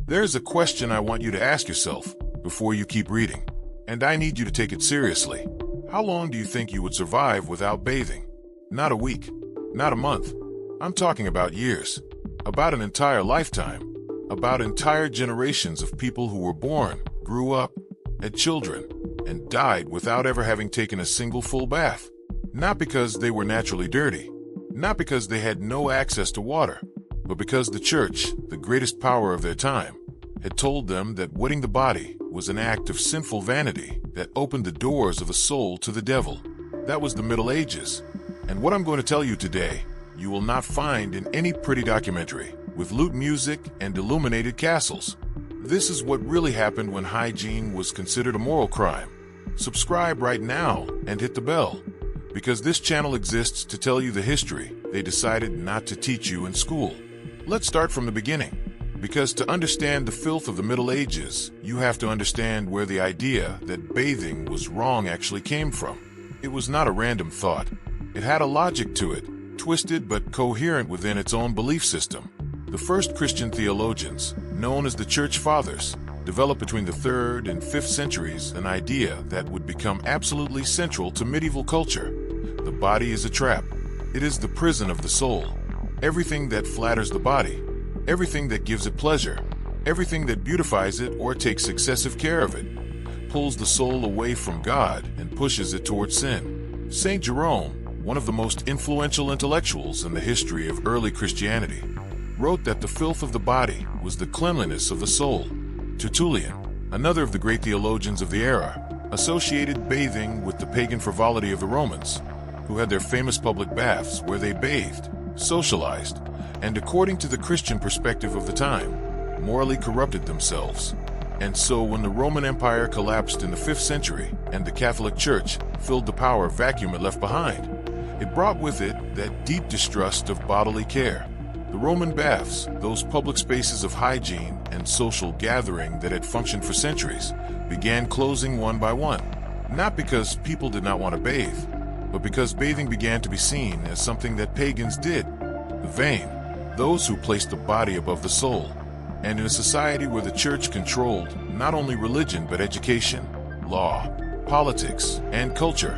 There's a question I want you to ask yourself before you keep reading, and I need you to take it seriously. How long do you think you would survive without bathing? Not a week, not a month. I'm talking about years, about an entire lifetime, about entire generations of people who were born, grew up, had children, and died without ever having taken a single full bath. Not because they were naturally dirty, not because they had no access to water, but because the church, the greatest power of their time, had told them that wetting the body was an act of sinful vanity that opened the doors of the soul to the devil. That was the Middle Ages. And what I'm going to tell you today, you will not find in any pretty documentary with lute music and illuminated castles. This is what really happened when hygiene was considered a moral crime. Subscribe right now and hit the bell, because this channel exists to tell you the history they decided not to teach you in school. Let's start from the beginning, because to understand the filth of the Middle Ages, you have to understand where the idea that bathing was wrong actually came from. It was not a random thought. It had a logic to it, twisted but coherent within its own belief system. The first Christian theologians, known as the Church Fathers, developed between the 3rd and 5th centuries an idea that would become absolutely central to medieval culture. The body is a trap. It is the prison of the soul. Everything that flatters the body, everything that gives it pleasure, everything that beautifies it or takes excessive care of it, pulls the soul away from God and pushes it towards sin. Saint Jerome, one of the most influential intellectuals in the history of early Christianity, wrote that the filth of the body was the cleanliness of the soul. Tertullian, another of the great theologians of the era, associated bathing with the pagan frivolity of the Romans, who had their famous public baths where they bathed, socialized, and according to the Christian perspective of the time, morally corrupted themselves. And so when the Roman Empire collapsed in the 5th century and the Catholic Church filled the power vacuum it left behind, it brought with it that deep distrust of bodily care. The Roman baths, those public spaces of hygiene and social gathering that had functioned for centuries, began closing one by one. Not because people did not want to bathe, but because bathing began to be seen as something that pagans did. The vain, those who placed the body above the soul. And in a society where the church controlled not only religion but education, law, politics, and culture,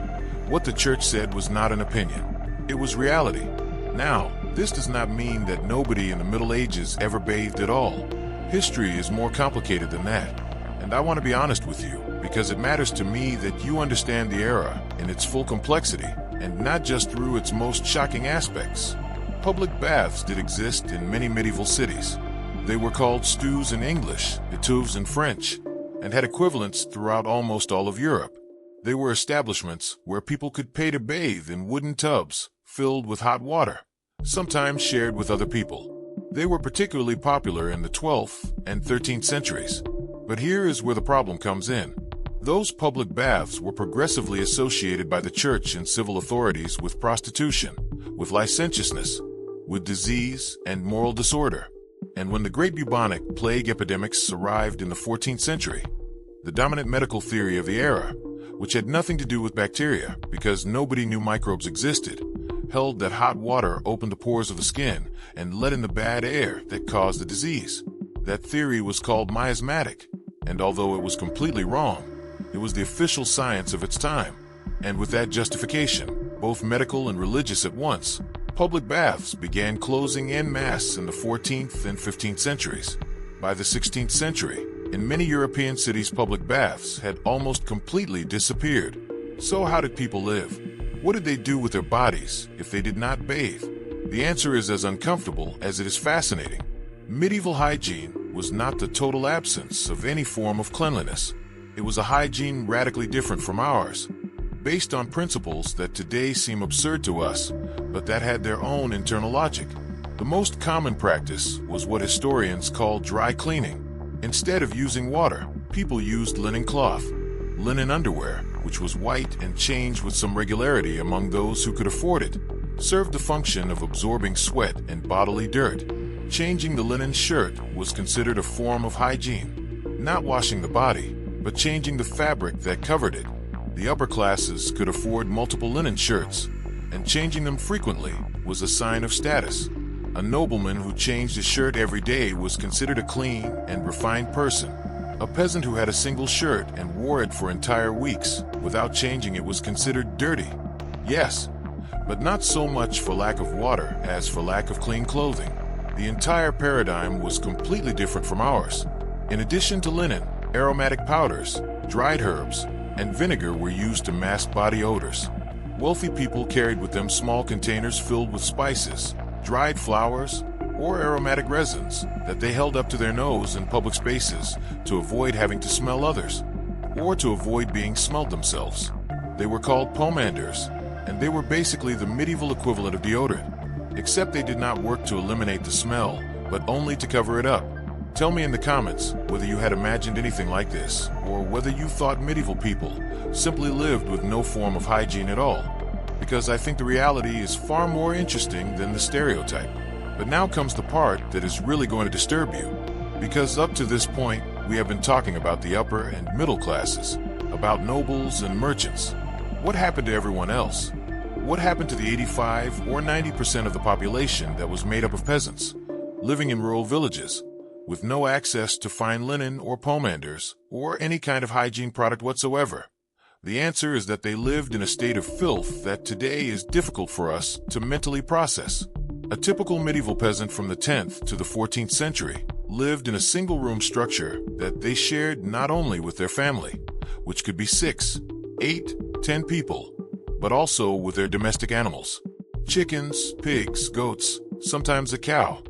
what the church said was not an opinion. It was reality. Now, this does not mean that nobody in the Middle Ages ever bathed at all. History is more complicated than that. And I want to be honest with you, because it matters to me that you understand the era in its full complexity, and not just through its most shocking aspects. Public baths did exist in many medieval cities. They were called stews in English, étuves in French, and had equivalents throughout almost all of Europe. They were establishments where people could pay to bathe in wooden tubs filled with hot water, sometimes shared with other people. They were particularly popular in the 12th and 13th centuries. But here is where the problem comes in. Those public baths were progressively associated by the church and civil authorities with prostitution, with licentiousness, with disease and moral disorder. And when the great bubonic plague epidemics arrived in the 14th century, the dominant medical theory of the era, which had nothing to do with bacteria because nobody knew microbes existed, held that hot water opened the pores of the skin and let in the bad air that caused the disease. That theory was called miasmatic, and although it was completely wrong, it was the official science of its time. And with that justification, both medical and religious at once, public baths began closing en masse in the 14th and 15th centuries. By the 16th century, in many European cities, public baths had almost completely disappeared. So how did people live? What did they do with their bodies if they did not bathe? The answer is as uncomfortable as it is fascinating. Medieval hygiene was not the total absence of any form of cleanliness. It was a hygiene radically different from ours, based on principles that today seem absurd to us, but that had their own internal logic. The most common practice was what historians call dry cleaning. Instead of using water, people used linen cloth, linen underwear, which was white and changed with some regularity among those who could afford it, served the function of absorbing sweat and bodily dirt. Changing the linen shirt was considered a form of hygiene. Not washing the body, but changing the fabric that covered it. The upper classes could afford multiple linen shirts, and changing them frequently was a sign of status. A nobleman who changed his shirt every day was considered a clean and refined person. A peasant who had a single shirt and wore it for entire weeks without changing it was considered dirty. Yes, but not so much for lack of water as for lack of clean clothing. The entire paradigm was completely different from ours. In addition to linen, aromatic powders, dried herbs, and vinegar were used to mask body odors. Wealthy people carried with them small containers filled with spices, dried flowers, or aromatic resins that they held up to their nose in public spaces to avoid having to smell others, or to avoid being smelled themselves. They were called pomanders, and they were basically the medieval equivalent of deodorant, except they did not work to eliminate the smell, but only to cover it up. Tell me in the comments whether you had imagined anything like this, or whether you thought medieval people simply lived with no form of hygiene at all, because I think the reality is far more interesting than the stereotype. But now comes the part that is really going to disturb you, because up to this point, we have been talking about the upper and middle classes, about nobles and merchants. What happened to everyone else? What happened to the 85 or 90% of the population that was made up of peasants, living in rural villages, with no access to fine linen or pomanders, or any kind of hygiene product whatsoever? The answer is that they lived in a state of filth that today is difficult for us to mentally process. A typical medieval peasant from the 10th to the 14th century lived in a single-room structure that they shared not only with their family, which could be 6, 8, 10 people, but also with their domestic animals. Chickens, pigs, goats, sometimes a cow.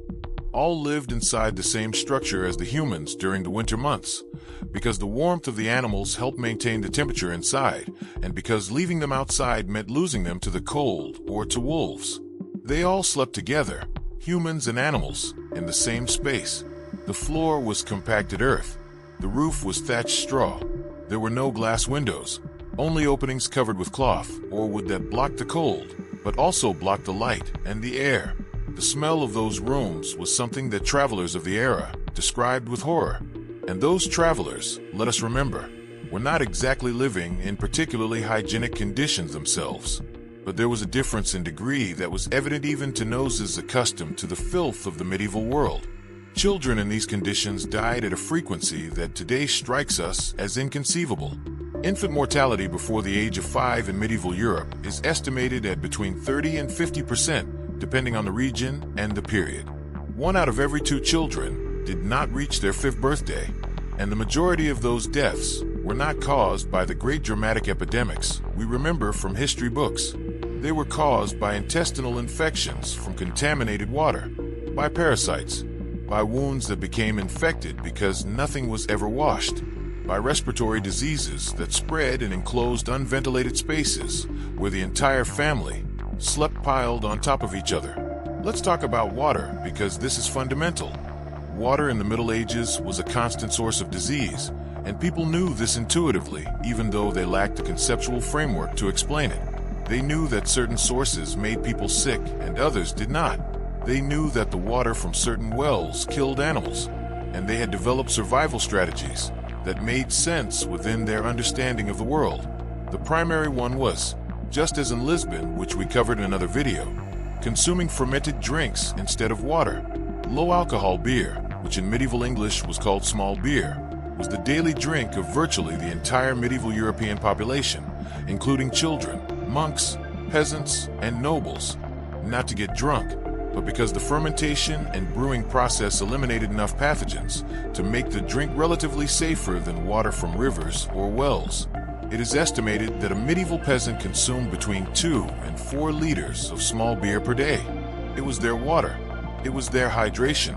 All lived inside the same structure as the humans during the winter months, because the warmth of the animals helped maintain the temperature inside, and because leaving them outside meant losing them to the cold or to wolves. They all slept together, humans and animals, in the same space. The floor was compacted earth. The roof was thatched straw. There were no glass windows, only openings covered with cloth or wood that blocked the cold, but also blocked the light and the air. The smell of those rooms was something that travelers of the era described with horror. And those travelers, let us remember, were not exactly living in particularly hygienic conditions themselves. But there was a difference in degree that was evident even to noses accustomed to the filth of the medieval world. Children in these conditions died at a frequency that today strikes us as inconceivable. Infant mortality before the age of 5 in medieval Europe is estimated at between 30 and 50%, depending on the region and the period. 1 out of every 2 children did not reach their 5th birthday, and the majority of those deaths were not caused by the great dramatic epidemics we remember from history books. They were caused by intestinal infections from contaminated water, by parasites, by wounds that became infected because nothing was ever washed, by respiratory diseases that spread in enclosed unventilated spaces where the entire family slept piled on top of each other. Let's talk about water because this is fundamental. Water in the Middle Ages was a constant source of disease, and people knew this intuitively even though they lacked a conceptual framework to explain it. They knew that certain sources made people sick and others did not. They knew that the water from certain wells killed animals, and they had developed survival strategies that made sense within their understanding of the world. The primary one was, just as in Lisbon, which we covered in another video, consuming fermented drinks instead of water. Low-alcohol beer, which in medieval English was called small beer, was the daily drink of virtually the entire medieval European population, including children, monks, peasants, and nobles, not to get drunk, but because the fermentation and brewing process eliminated enough pathogens to make the drink relatively safer than water from rivers or wells. It is estimated that a medieval peasant consumed between 2 and 4 liters of small beer per day. It was their water, it was their hydration,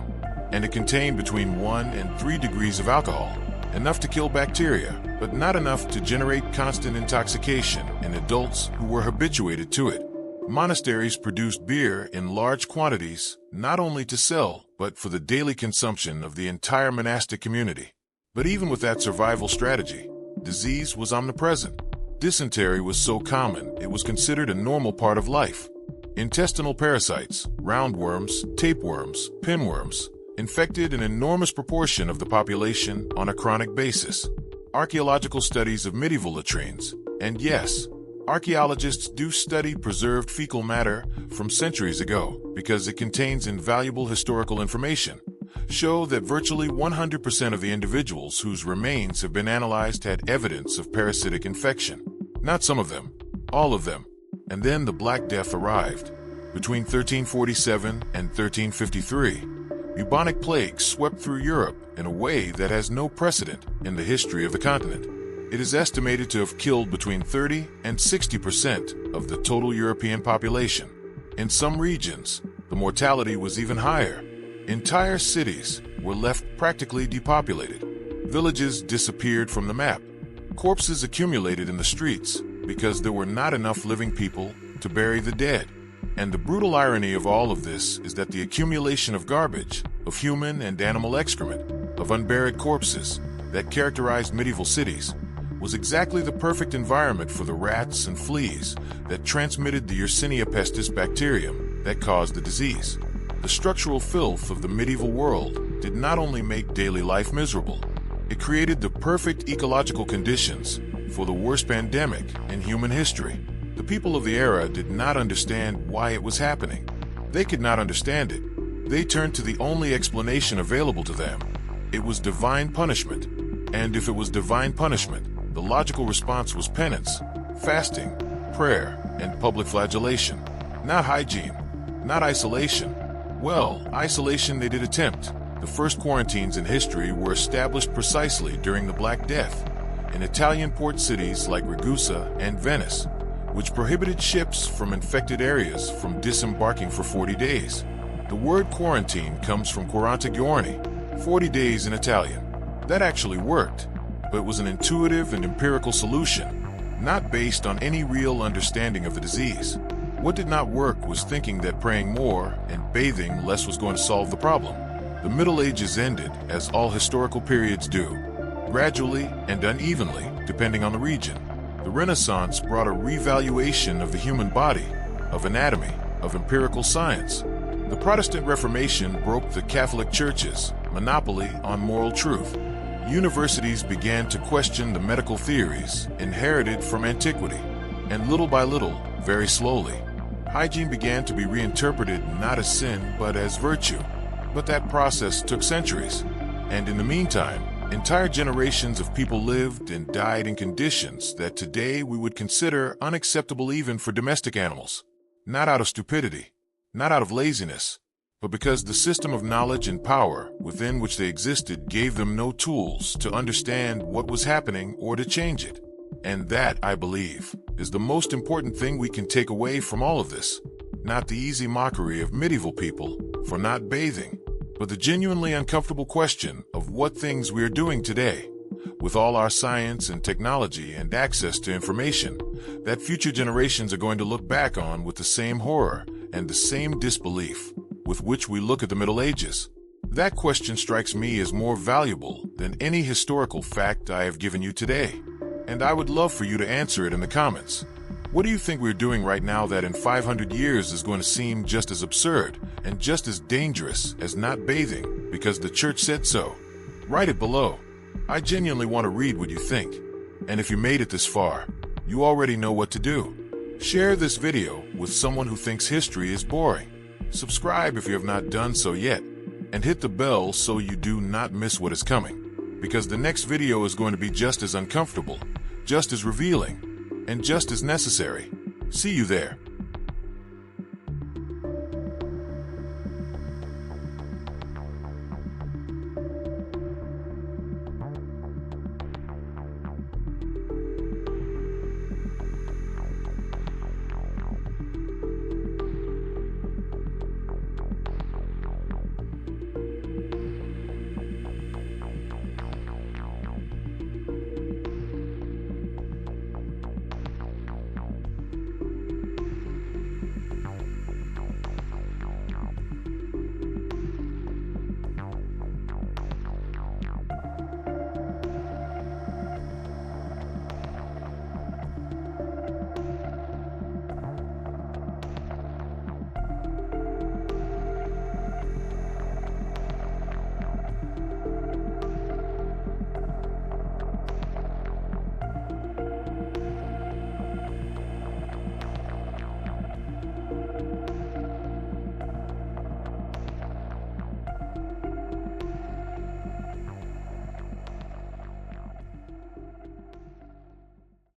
and it contained between 1 and 3 degrees of alcohol, enough to kill bacteria, but not enough to generate constant intoxication in adults who were habituated to it. Monasteries produced beer in large quantities, not only to sell, but for the daily consumption of the entire monastic community. But even with that survival strategy, disease was omnipresent. Dysentery was so common, it was considered a normal part of life. Intestinal parasites, roundworms, tapeworms, pinworms, infected an enormous proportion of the population on a chronic basis. Archaeological studies of medieval latrines, and yes, Archaeologists do study preserved fecal matter from centuries ago because it contains invaluable historical information, show that virtually 100% of the individuals whose remains have been analyzed had evidence of parasitic infection. Not some of them, all of them. And then the Black Death arrived. Between 1347 and 1353, bubonic plague swept through Europe in a way that has no precedent in the history of the continent. It is estimated to have killed between 30 and 60% of the total European population. In some regions, the mortality was even higher. Entire cities were left practically depopulated. Villages disappeared from the map. Corpses accumulated in the streets because there were not enough living people to bury the dead. And the brutal irony of all of this is that the accumulation of garbage, of human and animal excrement, of unburied corpses that characterized medieval cities was exactly the perfect environment for the rats and fleas that transmitted the Yersinia pestis bacterium that caused the disease. The structural filth of the medieval world did not only make daily life miserable, it created the perfect ecological conditions for the worst pandemic in human history. The people of the era did not understand why it was happening. They could not understand it. They turned to the only explanation available to them. It was divine punishment. And if it was divine punishment, the logical response was penance, fasting, prayer, and public flagellation. Not hygiene, not isolation. Well, isolation they did attempt. The first quarantines in history were established precisely during the Black Death in Italian port cities like Ragusa and Venice, which prohibited ships from infected areas from disembarking for 40 days. The word quarantine comes from 40 giorni, 40 days in Italian. That actually worked, but it was an intuitive and empirical solution, not based on any real understanding of the disease. What did not work was thinking that praying more and bathing less was going to solve the problem. The Middle Ages ended, as all historical periods do, gradually and unevenly, depending on the region. The Renaissance brought a revaluation of the human body, of anatomy, of empirical science. The Protestant Reformation broke the Catholic Church's monopoly on moral truth. Universities began to question the medical theories inherited from antiquity. And little by little, very slowly, hygiene began to be reinterpreted not as sin but as virtue. But that process took centuries. And in the meantime, entire generations of people lived and died in conditions that today we would consider unacceptable even for domestic animals. Not out of stupidity, not out of laziness, but because the system of knowledge and power within which they existed gave them no tools to understand what was happening or to change it. And that, I believe, is the most important thing we can take away from all of this. Not the easy mockery of medieval people for not bathing, but the genuinely uncomfortable question of what things we are doing today, with all our science and technology and access to information, that future generations are going to look back on with the same horror and the same disbelief with which we look at the Middle Ages. That question strikes me as more valuable than any historical fact I have given you today. And I would love for you to answer it in the comments. What do you think we're doing right now that in 500 years is going to seem just as absurd and just as dangerous as not bathing because the church said so? Write it below. I genuinely want to read what you think. And if you made it this far, you already know what to do. Share this video with someone who thinks history is boring. Subscribe if you have not done so yet, and hit the bell so you do not miss what is coming, because the next video is going to be just as uncomfortable, just as revealing, and just as necessary. See you there.